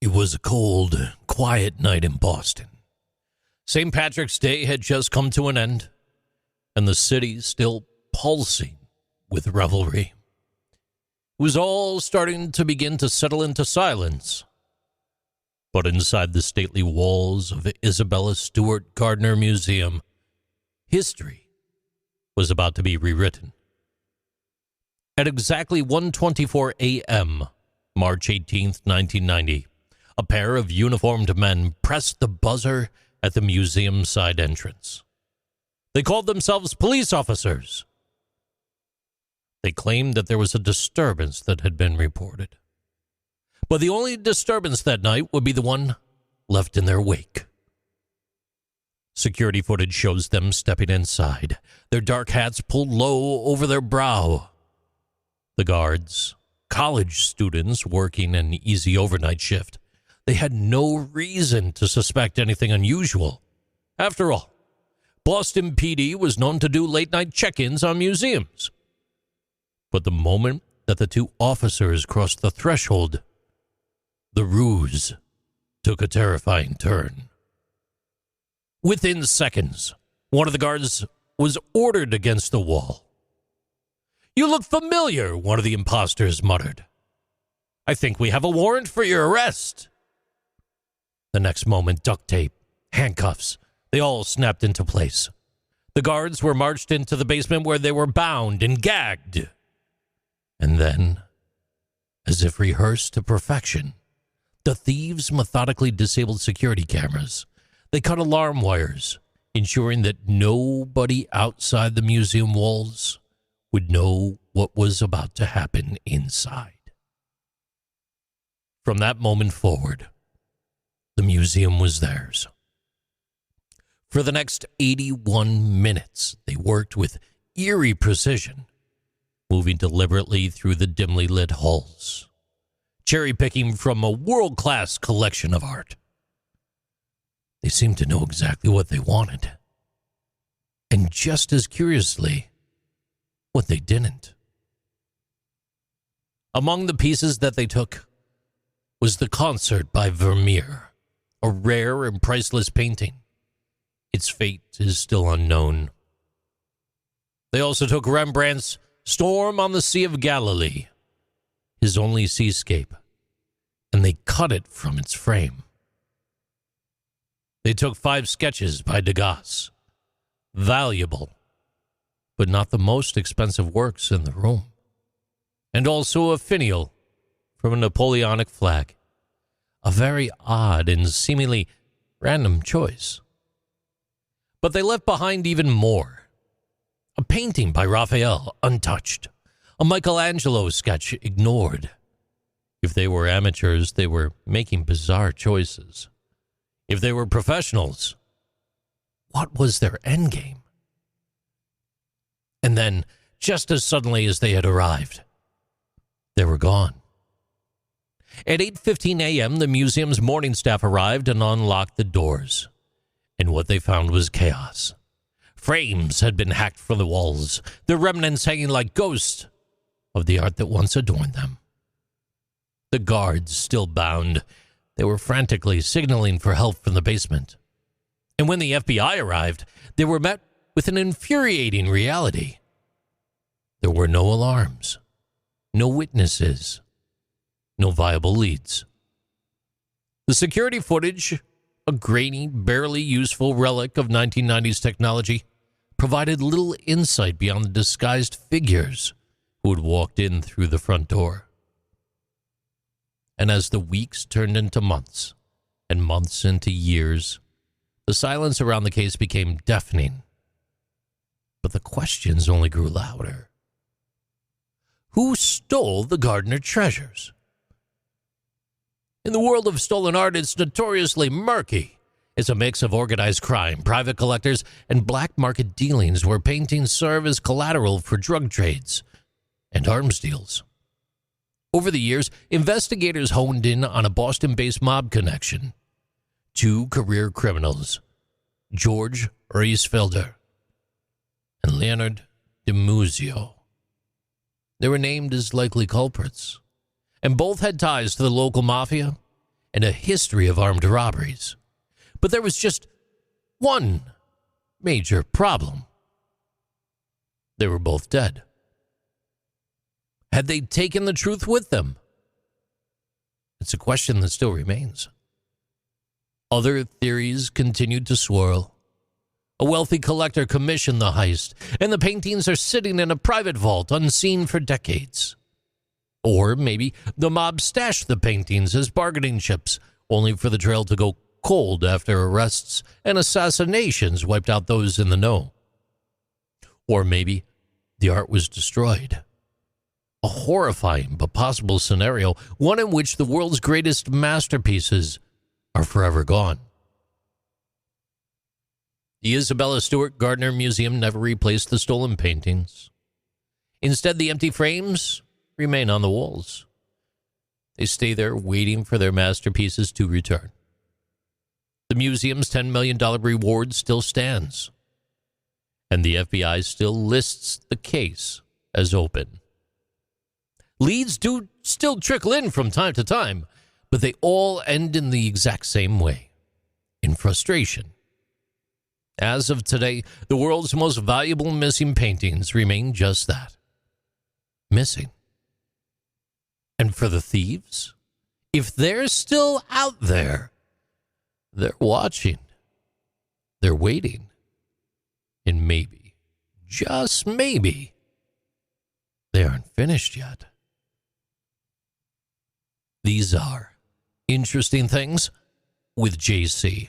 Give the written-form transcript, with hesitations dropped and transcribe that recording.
It was a cold, quiet night in Boston. St. Patrick's Day had just come to an end, and the city still pulsing with revelry. It was all starting to begin to settle into silence. But inside the stately walls of Isabella Stewart Gardner Museum, history was about to be rewritten. At exactly 1:24 a.m., March 18th, 1990, a pair of uniformed men pressed the buzzer at the museum side entrance. They called themselves police officers. They claimed that there was a disturbance that had been reported. But the only disturbance that night would be the one left in their wake. Security footage shows them stepping inside, their dark hats pulled low over their brow. The guards, college students working an easy overnight shift, they had no reason to suspect anything unusual. After all, Boston PD was known to do late-night check-ins on museums. But the moment that the two officers crossed the threshold, the ruse took a terrifying turn. Within seconds, one of the guards was ordered against the wall. "You look familiar," one of the imposters muttered. "I think we have a warrant for your arrest." The next moment, duct tape, handcuffs, they all snapped into place. The guards were marched into the basement where they were bound and gagged. And then, as if rehearsed to perfection, the thieves methodically disabled security cameras. They cut alarm wires, ensuring that nobody outside the museum walls would know what was about to happen inside. From that moment forward, the museum was theirs. For the next 81 minutes, they worked with eerie precision, moving deliberately through the dimly lit halls, cherry-picking from a world-class collection of art. They seemed to know exactly what they wanted, and just as curiously, what they didn't. Among the pieces that they took was the Concert by Vermeer, a rare and priceless painting. Its fate is still unknown. They also took Rembrandt's Storm on the Sea of Galilee, his only seascape, and they cut it from its frame. They took 5 sketches by Degas, valuable, but not the most expensive works in the room, and also a finial from a Napoleonic flag, a very odd and seemingly random choice. But they left behind even more. A painting by Raphael, untouched. A Michelangelo sketch, ignored. If they were amateurs, they were making bizarre choices. If they were professionals, what was their endgame? And then, just as suddenly as they had arrived, they were gone. At 8:15 a.m., the museum's morning staff arrived and unlocked the doors. And what they found was chaos. Frames had been hacked from the walls, the remnants hanging like ghosts of the art that once adorned them. The guards, still bound, they were frantically signaling for help from the basement. And when the FBI arrived, they were met with an infuriating reality. There were no alarms, no witnesses, no viable leads. The security footage, a grainy, barely useful relic of 1990s technology, provided little insight beyond the disguised figures who had walked in through the front door. And as the weeks turned into months, and months into years, the silence around the case became deafening. But the questions only grew louder. Who stole the Gardner treasures? In the world of stolen art, it's notoriously murky. It's a mix of organized crime, private collectors, and black market dealings where paintings serve as collateral for drug trades and arms deals. Over the years, investigators honed in on a Boston-based mob connection. 2 career criminals, George Reisfelder and Leonard DiMuzio. They were named as likely culprits, and both had ties to the local mafia and a history of armed robberies. But there was just one major problem. They were both dead. Had they taken the truth with them? It's a question that still remains. Other theories continued to swirl. A wealthy collector commissioned the heist, and the paintings are sitting in a private vault unseen for decades. Or maybe the mob stashed the paintings as bargaining chips, only for the trail to go cold after arrests and assassinations wiped out those in the know. Or maybe the art was destroyed. A horrifying but possible scenario, one in which the world's greatest masterpieces are forever gone. The Isabella Stewart Gardner Museum never replaced the stolen paintings. Instead, the empty frames remain on the walls. They stay there waiting for their masterpieces to return. The museum's $10 million reward still stands, and the FBI still lists the case as open. Leads do still trickle in from time to time, but they all end in the exact same way, in frustration. As of today, the world's most valuable missing paintings remain just that, missing. And for the thieves, if they're still out there, they're watching, they're waiting, and maybe, just maybe, they aren't finished yet. These are Interesting Things with JC.